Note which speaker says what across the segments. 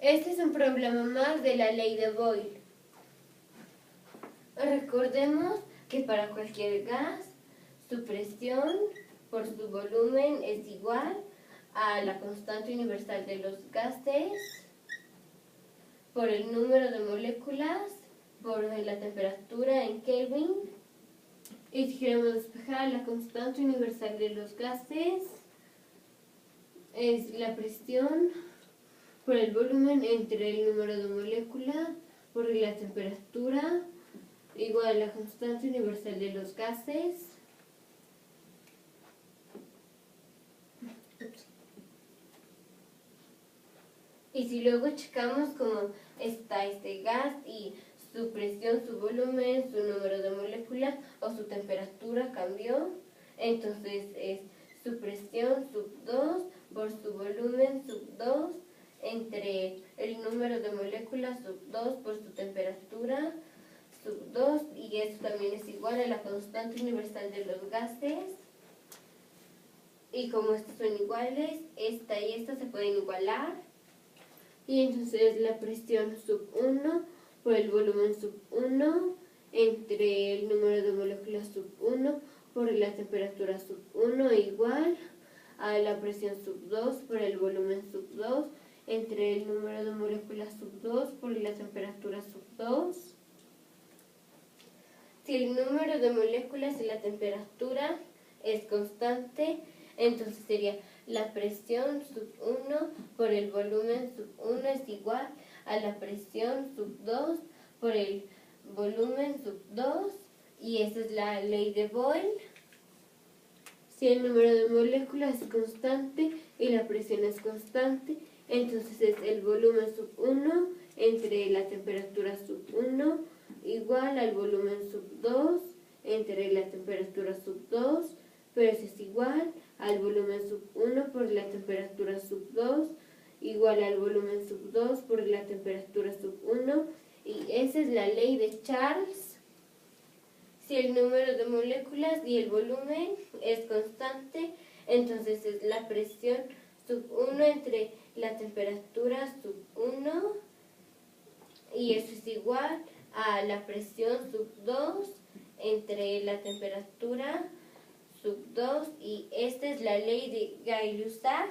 Speaker 1: Este es un problema más de la ley de Boyle. Recordemos que para cualquier gas, su presión por su volumen es igual a la constante universal de los gases por el número de moléculas por la temperatura en Kelvin. Y si queremos despejar la constante universal de los gases, es la presión por el volumen entre el número de moléculas por la temperatura igual a la constante universal de los gases y si luego checamos cómo está este gas y su presión, su volumen, su número de moléculas o su temperatura cambió, entonces es su presión sub 2 por su volumen sub 2 entre el número de moléculas sub 2 por su temperatura sub 2 y eso también es igual a la constante universal de los gases. Y como estos son iguales, esta y esta se pueden igualar. Y entonces la presión sub 1 por el volumen sub 1 entre el número de moléculas sub 1 por la temperatura sub 1 igual a la presión sub 2 por el volumen sub 2 entre el número de moléculas sub 2 por la temperatura sub 2. Si el número de moléculas y la temperatura es constante, entonces sería la presión sub 1 por el volumen sub 1 es igual a la presión sub 2 por el volumen sub 2 y esa es la ley de Boyle. Si el número de moléculas es constante y la presión es constante, entonces es el volumen sub 1 entre la temperatura sub 1 igual al volumen sub 2 entre la temperatura sub 2, pero eso es igual al volumen sub 1 por la temperatura sub 2 igual al volumen sub 2 por la temperatura sub 1 y esa es la ley de Charles. Si el número de moléculas y el volumen es constante, entonces es la presión sub 1 entre la temperatura sub 1 y eso es igual a la presión sub 2 entre la temperatura sub 2 y esta es la ley de Gay-Lussac.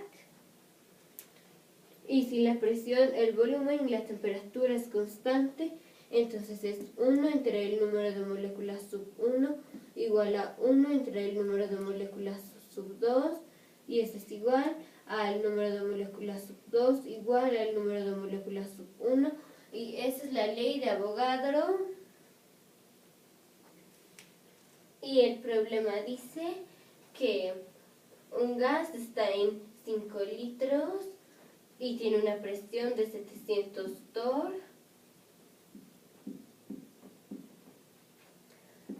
Speaker 1: Y si la presión, el volumen y la temperatura es constante, entonces es 1 entre el número de moléculas sub 1 igual a 1 entre el número de moléculas sub 2 y eso es igual al número de moléculas sub 2 igual al número de moléculas sub 1 y esa es la ley de Avogadro. Y el problema dice que un gas está en 5 litros y tiene una presión de 700 torr.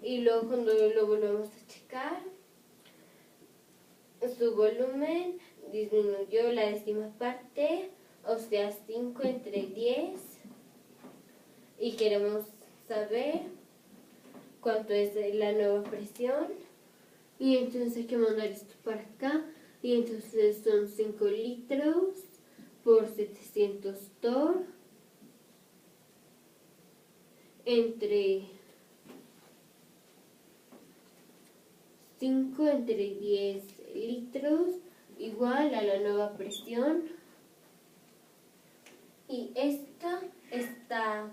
Speaker 1: Y luego cuando lo volvemos a checar, su volumen disminuyó la décima parte, o sea 5 entre 10. Y queremos saber cuánto es la nueva presión. Y entonces hay que mandar esto para acá. Y entonces son 5 litros por 700 torr entre 5 entre 10 litros igual a la nueva presión. Y esto está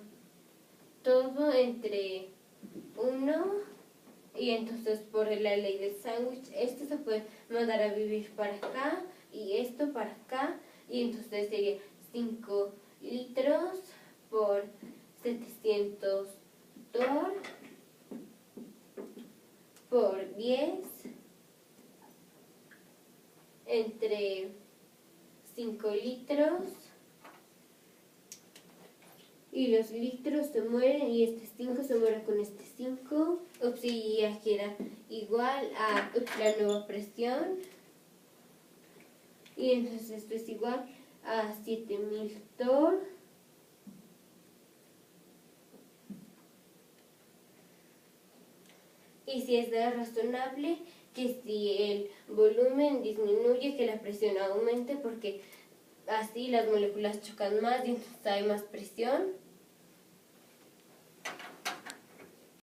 Speaker 1: todo entre 1 y entonces por la ley del sándwich esto se puede mandar a vivir para acá y esto para acá y entonces sería 5 litros por 700 torr por 10 entre 5 litros y los litros se mueren y este 5 se muere con este 5. Y aquí era igual a la nueva presión y entonces esto es igual a 7000 torr y si es razonable que si el volumen disminuye que la presión aumente porque así las moléculas chocan más y entonces hay más presión.